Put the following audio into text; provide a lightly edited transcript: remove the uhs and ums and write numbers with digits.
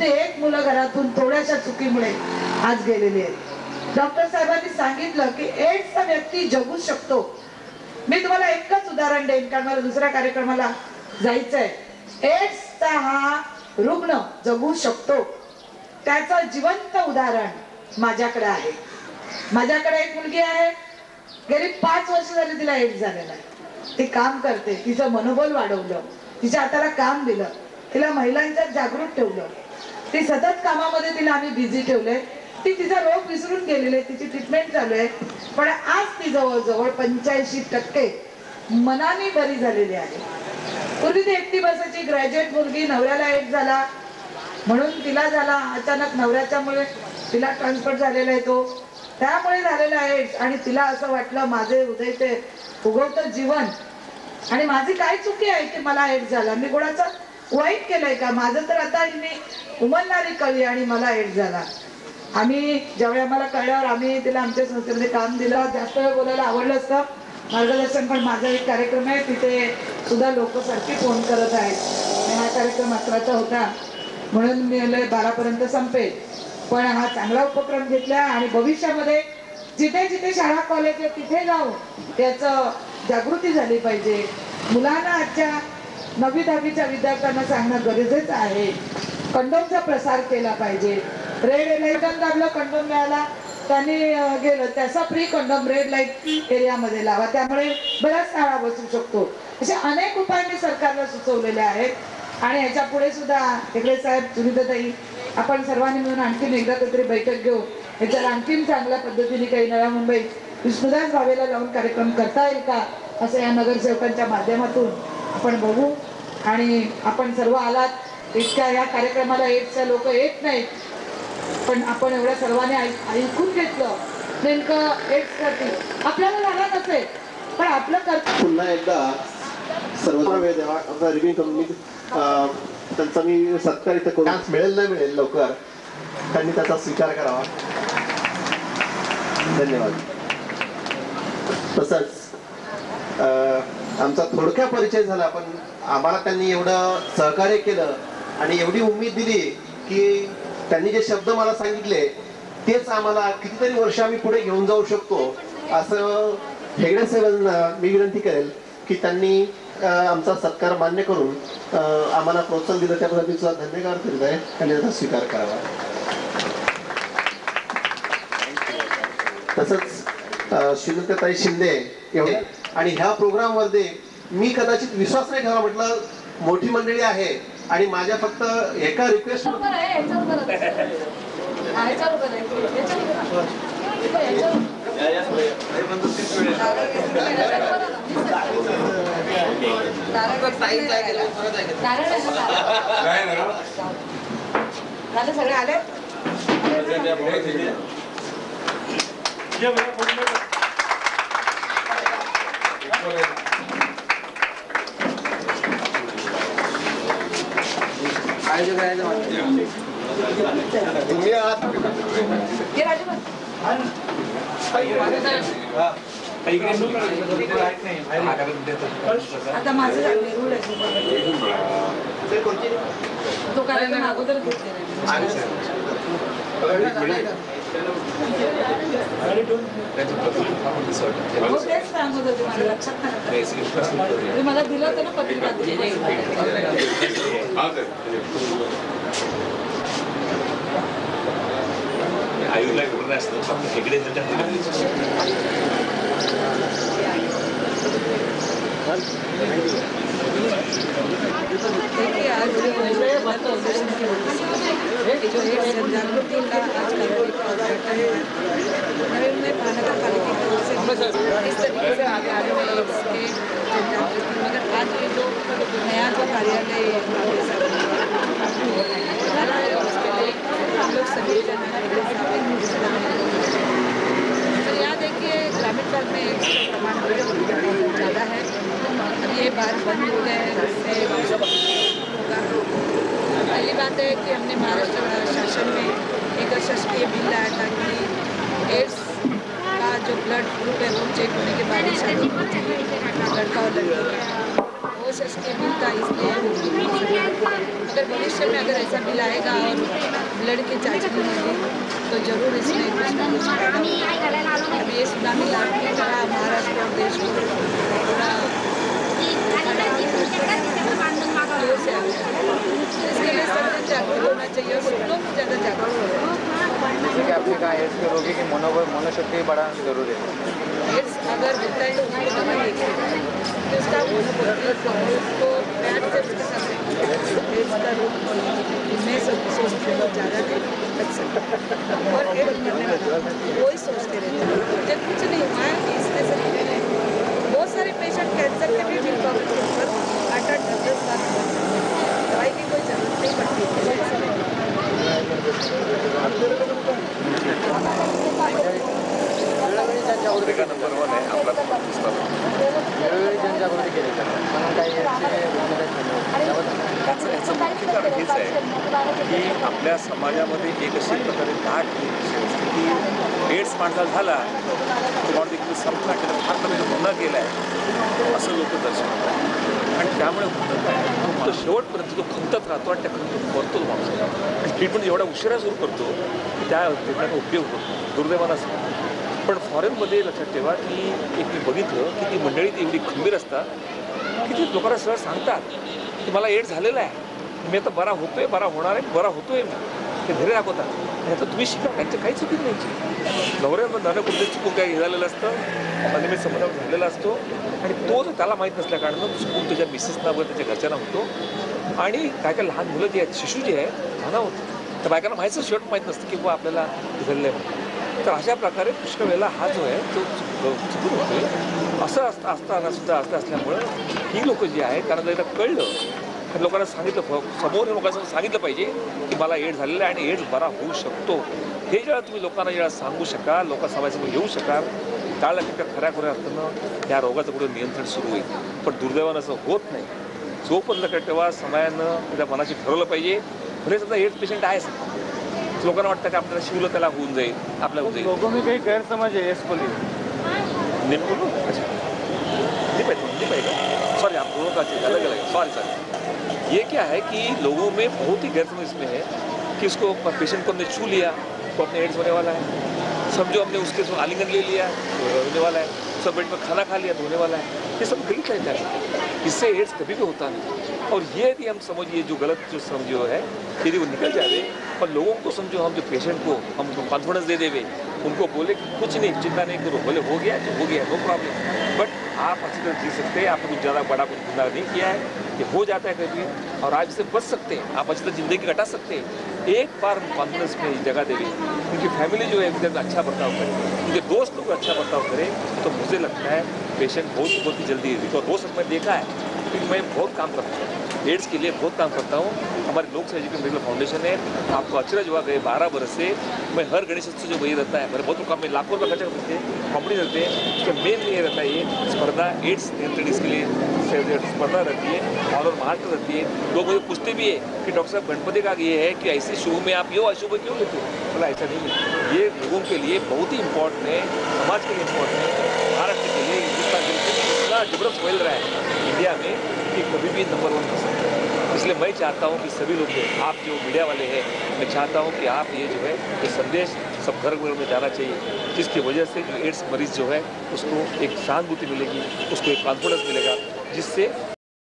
ते 1 मुलं घरातून थोड्याशा चुकीमुळे आज गेलेली आहेत। डॉक्टर साहेबांनी सांगितलं की एड्सचा व्यक्ती जगू शकतो। मी तुम्हाला एकच उदाहरण देईन कारण मला दुसऱ्या कार्यक्रमाला जायचंय। एड्सचा हा रुग्ण जगू शकतो त्याचं जिवंत उदाहरण माझ्याकडे आहे। माझ्याकडे एक मुलगी आहे, गेली 5 वर्ष झाली तिला एड्स झालेला आहे। ती काम करते, तिचं मनोबल वाढवलं, तिच्या हाताला काम दिलं, तिला महिलांच्यात जागृत ठेवलं, ती सतत कामामध्ये तिला आम्ही बिझी ठेवलंय। ती तिचा रोग विसरून गेलेली आहे, तिची ट्रीटमेंट चालू आहे, पण आज ती जवळजवळ 85% मनाने बरी झालेली आहे। पूर्वी ती एकटी बसायची, ग्रॅज्युएट मुलगी, नवऱ्याला एड्स झाला म्हणून तिला झाला, अचानक नवऱ्याच्यामुळे तिला ट्रान्सफर झालेला आहे तो, त्यामुळे झालेला आहे। आणि तिला असं वाटलं माझे उदय ते उगवतं जीवन आणि माझी काय चुकी आहे की मला एड्स झाला, मी कोणाचं वाईट केलंय का, माझं तर आता मी उमलणारी कळी आणि मला एड्स झाला। आम्ही ज्यावेळी आम्हाला कळल्यावर आम्ही तिला आमच्या संस्थेमध्ये काम दिलं। जास्त वेळ बोलायला आवडलं असतं मार्गदर्शन, पण माझा एक कार्यक्रम आहे तिथे सुद्धा लोक सारखी फोन करत आहेत। हा कार्यक्रम 11चा होता म्हणून मी 12 पर्यंत संपेल, पण हा चांगला उपक्रम घेतला आणि भविष्यामध्ये जिथे जिथे शाळा कॉलेज आहे तिथे जाऊन त्याचं जागृती झाली पाहिजे। मुलांना आजच्या 9वी 10वीच्या विद्यार्थ्यांना सांगणं गरजेचं आहे। कंडोमचा प्रसार केला पाहिजे। रेड लाईट दाबलं, कंडोम मिळाला, त्यांनी गेलं, त्याचा फ्री कंडोम रेड लाईट एरियामध्ये लावा, त्यामुळे बऱ्याच शाळा बसू शकतो। असे अनेक उपाय मी सरकारला सुचवलेले आहेत आणि ह्याच्या पुढे सुद्धा हेगडे साहेब, सुनीताताई, आपण सर्वांनी मिळून आणखीन एकदा काहीतरी बैठक घेऊ, ह्याच्याला आणखीन चांगल्या पद्धतीने काही नव्या मुंबईत विष्णुदास भावेला लावून कार्यक्रम करता येईल का असं या नगरसेवकांच्या माध्यमातून आपण बघू। आणि आपण सर्व आलात, इतक्या या कार्यक्रमाला एड्सच्या लोक येत नाहीत, पण आपण एवढ्या सर्वांनी ऐकून घेतलं नेमकं एड्ससाठी आपल्याला झाला नसेल पण आपलं कर्तव्य। पुन्हा एकदा सर्व वेळ द्यावा, आमचा रिव्ह्यू करून मी त्यांचा मी सत्कार इथं करून मिळेल ना मिळेल लवकर त्यांनी त्याचा स्वीकार करावा। धन्यवाद। तसंच आमचा थोडक्या परिचय झाला, पण आम्हाला त्यांनी एवढं सहकार्य केलं आणि एवढी उमेद दिली की त्यांनी जे शब्द मला सांगितले तेच आम्हाला कितीतरी वर्ष आम्ही पुढे घेऊन जाऊ शकतो असं हेगडे साहेबांना मी विनंती करेल की त्यांनी आमचा सत्कार मान्य करून आम्हाला प्रोत्साहन दिलं, त्याबद्दल सुद्धा धन्यवाद करीत आहे, त्यांनी त्याचा स्वीकार करावा। तसंच श्रीमतीताई शिंदे एवढे आणि ह्या प्रोग्राम मध्ये मी कदाचित विश्वास नाही ठेवला, म्हटलं मोठी मंडळी आहे आणि माझ्या फक्त एका रिक्वेस्ट सगळे आले तुम्ही आहात आता माझं तो कार्यक्रम अगोदर मला दिलं होतं ना पत्रिका आयुर्ला घेऊन असतो इकडे मगर आज ये जो नया जो कार्यालय उसके लिए हम लोग सभी जन तो यहाँ देखिए ग्रामीण भारत में एक प्रमाण बहुत ज़्यादा है। अब ये बात बंद हो गए हैं, इससे होगा। पहली बात है कि हमने महाराष्ट्र शासन में एक शासकीय बिल लाया था कि एड्स का जो ब्लड ग्रुप है वो चेक होने के बाद ही शादी होती है, लड़का और लड़की वो शासकीय बिल था। इसलिए अगर भविष्य में अगर ऐसा बिल आएगा और ब्लड की चाचनी होगी तो जरूर इसमें कुछ न कुछ फायदा होगा। अभी ये सुनामी लाट की तरह महाराष्ट्र और देश को पूरा क्लोज है। इसके लिए सबको जागरूक होना चाहिए और लोगों को ज़्यादा जागरूक होना चाहिए। जैसे कि आपने कहा एड्स के रोगी की मनोशक्ति बढ़ाना जरूरी है। एड्स अगर होता है तो उसको दवा लेके तो उसका उसको बैड से उसके साथ एड्स का रोग मैं सोचती हूँ ज़्यादा नहीं बच सकता और एड्स मरने वाला वही सोचते रहते हैं जब कुछ नहीं हुआ है इसमें से बहुत सारे पेशेंट कैंसर के भी मिल पाते हैं पर 8-10 साल दवाई की कोई जरूरत नहीं पड़ती। पत्रिका नंबर 1 आहे आपला पुस्तक वेळोवेळी जनजागृती केली जाते म्हणून काही याचं मुख्य कारण हेच आहे की आपल्या समाजामध्ये एक अशी प्रकारे दाट स्थिती एड्स माणसाला झाला तो माणूस देखील संपला केला फार कमी गुन्हा केला आहे असं लोक दर्शवतात आणि त्यामुळे होतं काय तो शेवटपर्यंत तो खंतत राहतो आणि त्या खंतत मरतो तो माणूस आणि ट्रीटमेंट एवढा उशिरा सुरू करतो की त्या ट्रीटमेंटचा उपयोग होतो दुर्दैवानं असं. पण फॉरेनमध्ये लक्षात ठेवा की एक मी बघितलं की ती मंडळी ती एवढी खंबीर असतात की ती लोकांना सरळ सांगतात की मला एड्स झालेला आहे मी आता बरा होतोय बरा होणार आहे बरा होतोय मी ते धैर्य दाखवतात आणि आता तुम्ही शिका त्यांचं काही चुकीच नाही नवऱ्यानं कुठे चुकून काही झालेलं असतं अनियमित संबंध झालेला असतो आणि तो त्याला माहीत नसल्याकारणानं चुकून त्याच्या मिसेसना वगैरे त्याच्या घरच्यांना होतो आणि काय काय लहान मुलं जी आहेत शिशू जे आहेत त्यांना होतं त्या बायकांना माहीतच शेवट माहीत नसतं की बुवा आपल्याला झालेलं आहे म्हणून. तर अशा प्रकारे पुष्कळ वेळेला हा जो आहे तो चुकून होतोय असं असताना सुद्धा असल्यामुळं ही लोकं जी आहेत कारण जर कळलं तर लोकांना सांगितलं समोर लोकांना सांगितलं पाहिजे की मला एड्स झालेलं आहे आणि एड्स बरा होऊ शकतो हे जेव्हा तुम्ही लोकांना जेव्हा सांगू शकाल लोकांसमोर येऊ शकाल त्यावेळेला तिथं खऱ्या असताना त्या रोगाचं कुठं नियंत्रण सुरू होईल. पण दुर्दैवानं असं होत नाही. जोपर्यंत लक्षात ठेवा समाजानं त्या मनाशी ठरवलं पाहिजे भले समजा एड्स पेशंट आहे लोकांना वाटतं की आपल्याला शिवलं त्याला होऊन जाईल आपल्याला होऊन जाईल. लोगों में कई गैरसमझ है इसको लिए नेमकं अच्छा नहीं पाएगा सॉरी आप दोनों का अलग अलग सॉरी ये क्या है कि लोगों में बहुत ही गैरसमझ इसमें है कि उसको पेशेंट को हमने छू लिया तो अपने एड्स होने वाला है समझो हमने उसके आलिंगन ले लिया तो होने वाला है सब बेड पर खाना खा लिया तो होने वाला है ये सब गलत रहता है इससे एड्स कभी भी होता नहीं. और ये यदि हम समझिए जो गलत जो समझो है यदि वो निकल जाए और लोगों को समझो हम जो पेशेंट को हम उनको कॉन्फिडेंस दे देवे उनको बोले कि कुछ नहीं चिंता नहीं करो बोले हो गया तो हो गया नो प्रॉब्लम बट आप अच्छी तरह जी सकते हैं आपने कुछ ज़्यादा बड़ा कुछ गुनाह नहीं किया है ये हो जाता है कभी और आप इससे बच सकते हैं आप अच्छी तरह ज़िंदगी कटा सकते हैं. एक बार हम कॉन्फिडेंस में जगह देवे उनकी फैमिली जो है एकदम अच्छा बर्ताव करे उनके दोस्त लोग अच्छा बर्ताव करें तो मुझे लगता है पेशेंट बहुत ही जल्दी रिकवर हो सकता है. देखा है क्योंकि मैं बहुत काम करता हूँ एड्स के लिए बहुत काम करता हूँ. हमारे लोक सेवा एजुकेशन मेडिकल फाउंडेशन है आपको अचरज हुआ गए 12 बरस से मैं हर गणेश उत्सव जो वही रहता है मेरे बहुत काम में लाखों रुपये खर्चा करते हैं कॉम्पिटी रहते हैं उसका मेन ये रहता है ये स्पर्धा एड्स नियंत्रण इसके लिए स्पर्धा रहती है और महाराष्ट्र रहती है. लोग मुझे पूछते भी है कि डॉक्टर साहब गणपति का ये है कि ऐसे शुभ में आप ये अशुभ क्यों लेते हो बोला ऐसा नहीं है ये लोगों के लिए बहुत ही इम्पोर्टेंट है समाज के लिए इम्पोर्टेंट है महाराष्ट्र के लिए हिंदुस्तान के लिए इतना डेवलप फैल रहा है इंडिया में कि कभी भी नंबर 1 हो सकता है. इसलिए मैं चाहता हूँ कि सभी लोग आप जो मीडिया वाले हैं मैं चाहता हूँ कि आप ये जो है ये संदेश सब घर घर में जाना चाहिए जिसकी वजह से जो एड्स मरीज़ जो है उसको एक सहानुभूति मिलेगी उसको एक कॉन्फिडेंस मिलेगा जिससे